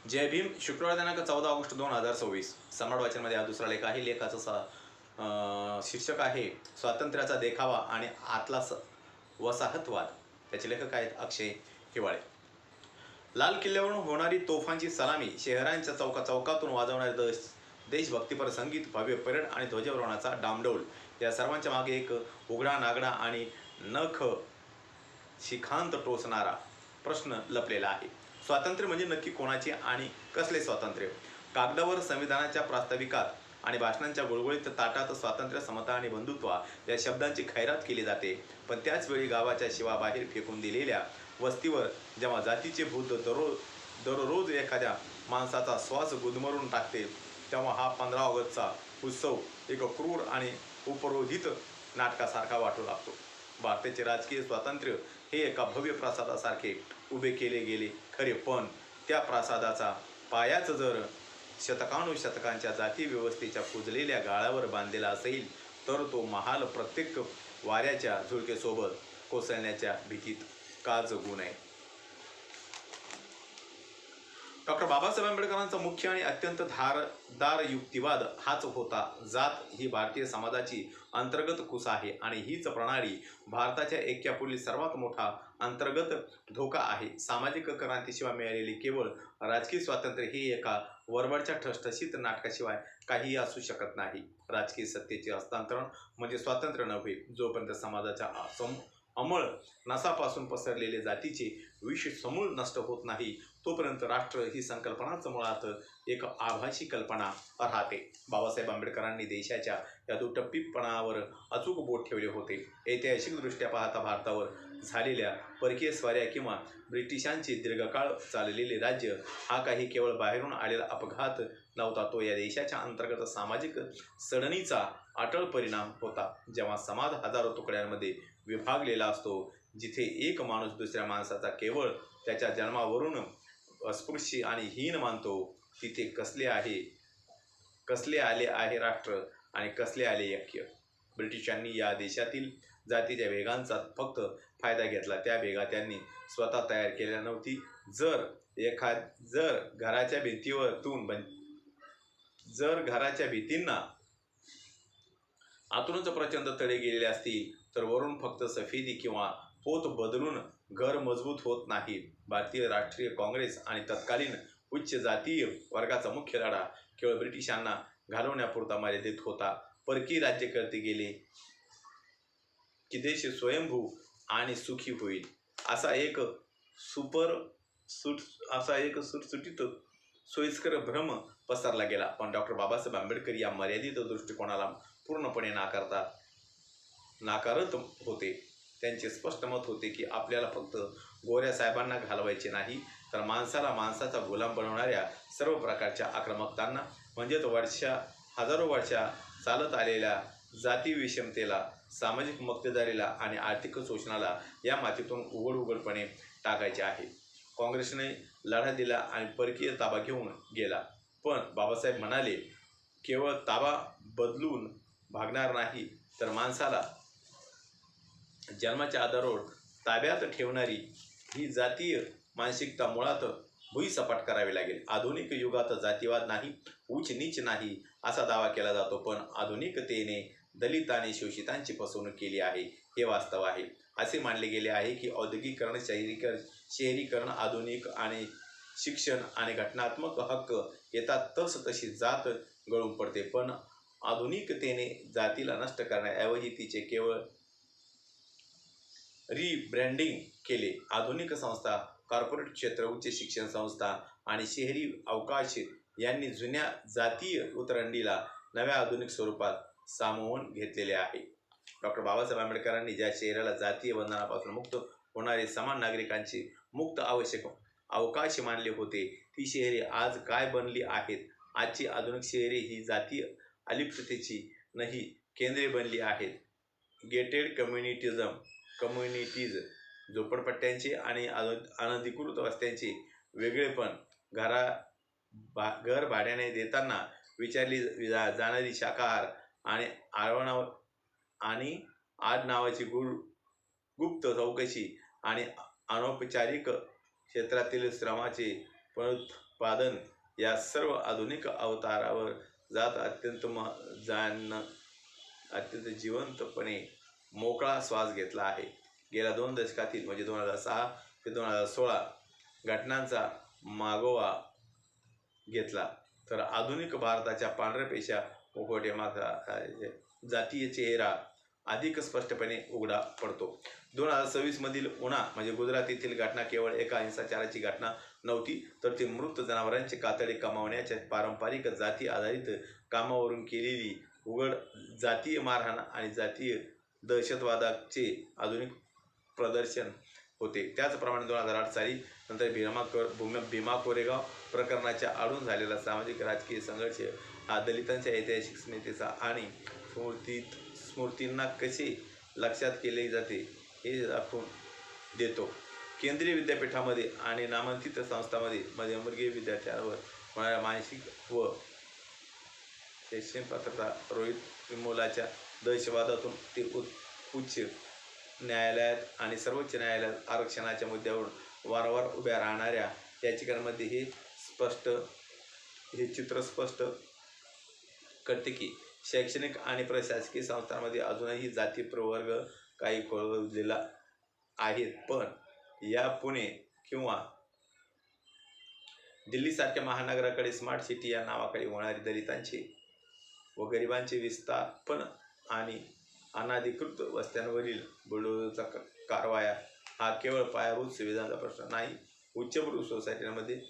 जय भीम. शुक्रवार दिनांक 14 ऑगस्ट 2026. सम्राट वाचनमध्ये हा दुसरा लेख आहे. लेखाचा शीर्षक आहे स्वातंत्र्याचा देखावा आणि आतला वसाहतवाद. त्याचे लेखक आहेत अक्षय हिवाळे. लाल किल्ल्यावरून होणारी तोफांची सलामी, शहरांच्या चौकातून वाजवणारे देशभक्तीपर संगीत, भव्य परेड आणि ध्वजारोहणाचा डामडौल, या सर्वांच्या मागे एक उघडा नागडा आणि नख शिखांत टोचणारा प्रश्न लपलेला आहे. स्वातंत्र्य म्हणजे नक्की कोणाचे आणि कसले स्वातंत्र्य? कागदावर, संविधानाच्या प्रास्ताविकात आणि भाषणांच्या गुळगुळीत ताटात स्वातंत्र्य, समता आणि बंधुत्व या शब्दांची खैरात केली जाते. पण त्याच वेळी गावाच्या शिवाबाहेर फेकून दिलेल्या वस्तीवर जेव्हा जातीचे भूत दररोज एखाद्या माणसाचा श्वास गुदमरून टाकते, तेव्हा हा 15 ऑगस्टचा उत्सव एक क्रूर आणि उपरोधित नाटकासारखा वाटू लागतो. भारताचे राजकीय स्वातंत्र्य हे एका भव्य प्रासादासारखे उभे केले गेले खरे, पण त्या प्रासादाचा पायाच जर शतकानुशतकांच्या जाती व्यवस्थेच्या कुजलेल्या गाळावर बांधलेला असेल, तर तो महाल प्रत्येक वाऱ्याच्या झुळकेसोबत कोसळण्याच्या भीतीत का जगू नये? डॉक्टर बाबासाहेब आंबेडकरांचा मुख्य आणि अत्यंत धारदार युक्तिवाद हाच होता. जात ही भारतीय समाजाची अंतर्गत कुस आहे आणि हीच प्रणाली भारताच्या ऐक्यापुढील सर्वात मोठा अंतर्गत धोका आहे. सामाजिक क्रांतीशिवाय मिळालेले केवळ राजकीय स्वातंत्र्य हे एका वरवरच्या ठसठशीत नाटकाशिवाय काहीही असू शकत नाही. राजकीय सत्तेचे हस्तांतरण म्हणजे स्वातंत्र्य नव्हे. जोपर्यंत समाजाच्या अंमळ नसापासून पसरलेले जातीचे विष समूळ नष्ट होत नाही, तोपर्यंत राष्ट्र ही संकल्पनाच मुळात एक आभासी कल्पना राहते. बाबासाहेब आंबेडकरांनी देशाच्या या दुटप्पीपणावर अचूक बोट ठेवले होते. ऐतिहासिकदृष्ट्या पाहता भारतावर झालेल्या परकीय स्वाऱ्या किंवा ब्रिटिशांचे दीर्घकाळ चाललेले राज्य हा काही केवळ बाहेरून आलेला अपघात नव्हता. तो या देशाच्या अंतर्गत सामाजिक सडणीचा अटळ परिणाम होता. जेव्हा समाज हजारो तुकड्यांमध्ये विभागलेला असतो, जिथे एक माणूस दुसऱ्या माणसाचा केवळ त्याच्या जन्मावरून अस्पृश्य आणि हीन मानतो, तिथे कसले आले आहे राष्ट्र आणि कसले आले ऐक्य? ब्रिटिशांनी या देशातील जातीच्या भेगांचा फक्त फायदा घेतला. त्या भेगा त्यांनी स्वतः तयार केल्या नव्हती. जर घराच्या भिंतींना आतूनच प्रचंड तडे गेलेले असतील, तर वरून फक्त सफेदी किंवा पोत बदलून घर मजबूत होत नाही. भारतीय राष्ट्रीय काँग्रेस आणि तत्कालीन उच्च जातीय वर्गाचा मुख्य लढा केवळ ब्रिटिशांना घालवण्यापुरता मर्यादित होता. परकीय राज्यकर्ते गेले की देश स्वयंभू आणि सुखी होईल, असा एक सुटसुटीत सोयीस्कर भ्रम पसरला गेला. पण डॉक्टर बाबासाहेब आंबेडकर या मर्यादित दृष्टिकोनाला पूर्णपणे नाकारत होते. त्यांचे स्पष्ट मत होते की आपल्याला फक्त गोऱ्या साहेबांना घालवायचे नाही, तर माणसाला माणसाचा गुलाम बनवणाऱ्या सर्व प्रकारच्या आक्रमकतांना, म्हणजेच हजारो वर्षा चालत आलेल्या जाती विषमतेला, सामाजिक मक्तेदारीला आणि आर्थिक शोषणाला या मातीतून उघडपणे टाकायचे आहे. काँग्रेसने लढा दिला आणि परकीय ताबा घेऊन गेला. पण बाबासाहेब म्हणाले, केवळ ताबा बदलून भागणार नाही, तर माणसाला जन्माच्या आधारावर ताब्यात ठेवणारी ही जातीय मानसिकता मुळात भुईसपाट करावी लागेल. आधुनिक युगात जातीवाद नाही, उच्च नीच नाही असा दावा केला जातो, पण आधुनिकतेने दलित आणि शोषितांची फसवणूक केली आहे हे वास्तव आहे. असे मानले गेले आहे की औद्योगिकरण, शहरीकरण, आधुनिक आणि शिक्षण आणि घटनात्मक हक्क येतात तशी जात गळून पडते. पण आधुनिकतेने जातीला नष्ट करण्याऐवजी तिचे केवळ रिब्रँडिंग केले. आधुनिक संस्था, कॉर्पोरेट क्षेत्र, उच्च शिक्षण संस्था आणि शहरी अवकाश यांनी जुन्या जातीय उतरंडीला नव्या आधुनिक स्वरूपात सामावून घेतलेले आहे. डॉक्टर बाबासाहेब आंबेडकरांनी ज्या शहराला जातीय बंधनापासून मुक्त होणारे समान नागरिकांचे मुक्त आवश्यक अवकाश मानले होते, ती शहरे आज काय बनली आहेत? आजची आधुनिक शहरे ही जातीय अलिप्ततेची नाही केंद्रे बनली आहेत. गेटेड कम्युनिटीज, झोपडपट्ट्यांचे आणि अनधिकृत वस्त्यांचे वेगळेपण, घर भाड्याने देताना विचारली जाणारी शाकाहार आणि आडनावाची गुप्त चौकशी आणि अनौपचारिक क्षेत्रातील श्रमाचे पुनरुत्पादन या सर्व आधुनिक अवतारावर जात अत्यंत जिवंतपणे मोकळा श्वास घेतला आहे. गेल्या 2 दशकातील म्हणजे 2006 ते 2016 घटनांचा मागोवा घेतला तर आधुनिक भारताच्या पांढऱ्या पेशा मुखवट्यामागचा जातीय चेहरा अधिक स्पष्टपणे उघडा पडतो. 2026 मधील उना म्हणजे गुजरात येथील घटना केवळ एका हिंसाचाराची घटना नव्हती, तर ती मृत जनावरांचे कातडे कमावण्याच्या पारंपरिक जाती आधारित कामावरून केलेली उघड जातीय मारहाण आणि जातीय दहशतवादाचे आधुनिक प्रदर्शन होते. त्याचप्रमाणे 2008 साली नंतर भीमा कोरेगाव प्रकरणाच्या आडून झालेला सामाजिक राजकीय संघर्ष हा दलितांच्या ऐतिहासिक स्मृतीचा आणि स्मृतींना कसे लक्षात केले जाते हे दाखवून देतो. केंद्रीय विद्यापीठामध्ये आणि नामांकित संस्थांमध्ये मध्यमवर्गीय विद्यार्थ्यांवर होणाऱ्या मानसिक व शैक्षणिक पात्रता रोहित विमोलाच्या दहशतवादातून ते उच्च न्यायालयात आणि सर्वोच्च न्यायालयात आरक्षणाच्या मुद्द्यावरून वारंवार उभ्या राहणाऱ्या याचिकांमध्ये हे चित्र स्पष्ट करते की शैक्षणिक आणि प्रशासकीय संस्थांमध्ये अजूनही जातीय प्रवर्ग काही खोळंबलेला आहेत. पण या पुणे किंवा दिल्लीसारख्या महानगराकडे स्मार्ट सिटी या नावाखाली होणारी दलितांचे व गरिबांचे विस्थापन आणि अनाधिकृत वस्त्यांवरील बुलडोझरचा कारवाया हा केवळ पायाभूत सुविधांचा प्रश्न नाही. उच्चभ्रू सोसायटीमध्ये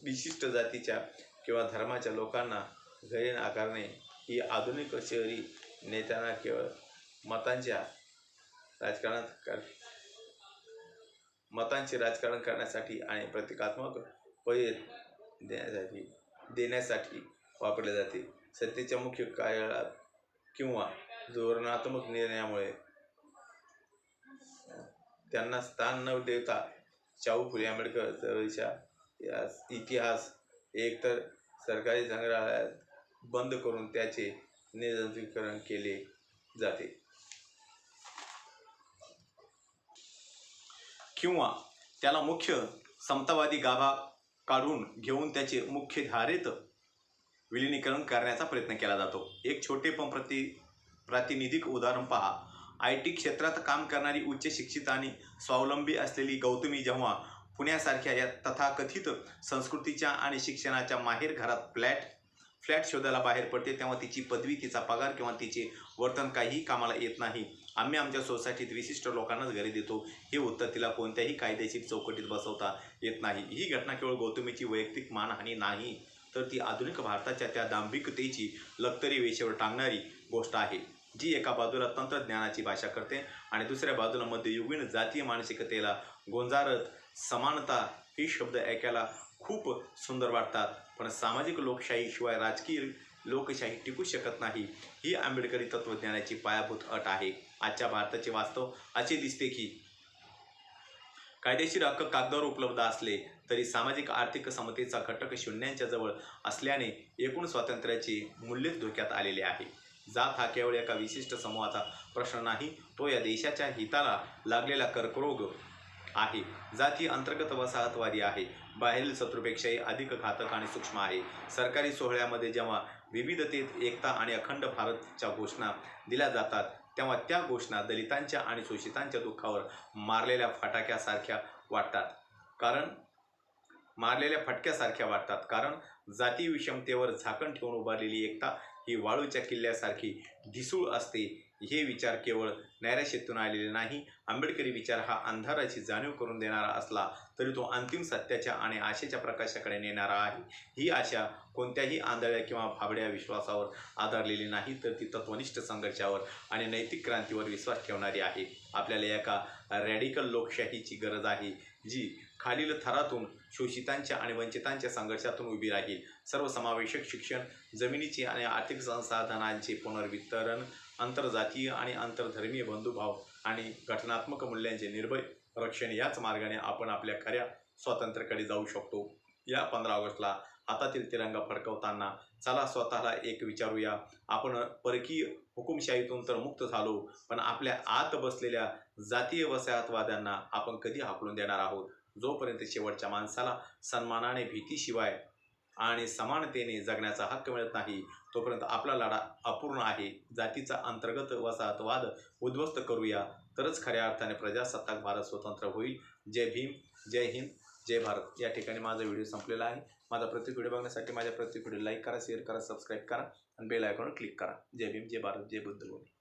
विशिष्ट जातीच्या किंवा धर्माच्या लोकांना घरे नाकारणे ही आधुनिक शहरी नेत्यांना केवळ मतांचे राजकारण करण्यासाठी आणि प्रतिकात्मक पय देण्यासाठी वापरले जाते. सत्तेच्या मुख्य कार्यालयात किंवा धोरणात्मक निर्णयामुळे त्यांना स्थान न देता शाहू फुले आंबेडकर चळवळीचा इतिहास एकतर सरकारी संग्रहालयात बंद करून त्याचे निरंतरीकरण केले जाते किंवा त्याला मुख्य समतावादी गाभा काढून घेऊन त्याचे मुख्य धारेत विलिनीकरण करण्याचा प्रयत्न केला जातो. एक छोटे पण प्रातिनिधिक उदाहरण पहा. IT क्षेत्रात काम करणारी उच्च शिक्षित आणि स्वावलंबी असलेली गौतमी जेव्हा पुण्यासारख्या या तथाकथित संस्कृतीच्या आणि शिक्षणाच्या माहेर घरात फ्लॅट शोधायला बाहेर पडते तेव्हा तिची पदवी, तिचा पगार किंवा तिचे वर्तन काहीही कामाला येत नाही. आम्ही आमच्या सोसायटीत विशिष्ट लोकांनाच घरे देतो हे उत्तर तिला कोणत्याही कायदेशीर चौकटीत बसवता येत नाही. ही घटना केवळ गौतमीची वैयक्तिक मानहानी नाही, तर ती आधुनिक भारताच्या त्या दांभिकतेची लक्तरी वेशीवर टांगणारी गोष्ट आहे जी एका बाजूला तंत्रज्ञानाची भाषा करते आणि दुसऱ्या बाजूला मध्ययुगीन जातीय मानसिकतेला गोंजारत. समानता हे शब्द ऐकायला खूप सुंदर वाटतात, पण सामाजिक लोकशाहीशिवाय राजकीय लोकशाही टिकू शकत नाही. ही आंबेडकरी तत्त्वज्ञानाची पायाभूत अट आहे. आजच्या भारताचे वास्तव असे दिसते की कायदेशीर हक्क कागदावर उपलब्ध असले तरी सामाजिक आर्थिक समतेचा घटक शून्याच्या जवळ असल्याने एकूण स्वातंत्र्याचे मूल्यच धोक्यात आलेले आहे. जात हा केवळ एका विशिष्ट समूहाचा प्रश्न नाही, तो या देशाच्या हिताला लागलेला कर्करोग आहे. जाती अंतर्गत वसाहतवादी आहे, बाहेरील शत्रूपेक्षाही अधिक घातक आणि सूक्ष्म आहे. सरकारी सोहळ्यामध्ये जेव्हा विविधतेत एकता आणि अखंड भारतच्या घोषणा दिल्या जातात तेव्हा त्या घोषणा दलितांच्या आणि शोषितांच्या दुःखावर मारलेल्या फटक्यासारख्या वाटतात. कारण जातीय विषमतेवर झाकण ठेवून उभारलेली एकता ही वाळूच्या किल्ल्यासारखी ढिसूळ असते. हे विचार केवळ नैराश्यातून आलेले नाही. आंबेडकरी विचार हा अंधाराची जाणीव करून देणारा असला तरी तो अंतिम सत्याच्या आणि आशेच्या प्रकाशाकडे नेणारा आहे. ही आशा कोणत्याही आंधळ्या किंवा भाबड्या विश्वासावर आधारलेली नाही, तर ती तत्वनिष्ठ संघर्षावर आणि नैतिक क्रांतीवर विश्वास ठेवणारी आहे. आपल्याला एका रॅडिकल लोकशाहीची गरज आहे जी खालील थरातून शोषितांच्या आणि वंचितांच्या संघर्षातून उभी राहील. सर्वसमावेशक शिक्षण, जमिनीचे आणि आर्थिक संसाधनांचे पुनर्वितरण, आंतरजातीय आणि आंतरधर्मीय बंधुभाव आणि घटनात्मक मूल्यांचे निर्भय रक्षण याच मार्गाने आपण आपल्या खऱ्या स्वातंत्र्याकडे जाऊ शकतो. या 15 ऑगस्टला हातातील तिरंगा फडकवताना चला स्वतःला एक विचारूया, आपण परकीय हुकुमशाहीतून तर मुक्त झालो, पण आपल्या आत बसलेल्या जातीय वसाहतवाद्यांना आपण कधी हाकलून देणार आहोत? जोपर्यंत शेवटच्या माणसाला सन्मानाने, भीतीशिवाय आणि समानतेने जगण्याचा हक्क मिळत नाही तोपर्यंत आपला लढा अपूर्ण आहे. जातीचा अंतर्गत वसाहतवाद उद्ध्वस्त करूया, तरच खऱ्या अर्थाने प्रजासत्ताक भारत स्वतंत्र होईल. जय भीम, जय हिंद, जय भारत. या ठिकाणी माझा व्हिडिओ संपलेला आहे. माझा प्रत्येक व्हिडिओ बघण्यासाठी माझ्या प्रत्येक व्हिडिओ लाईक करा, शेअर करा, सबस्क्राईब करा आणि बेल आयकॉनवर क्लिक करा. जय भीम, जय भारत, जय बुद्धभूमी.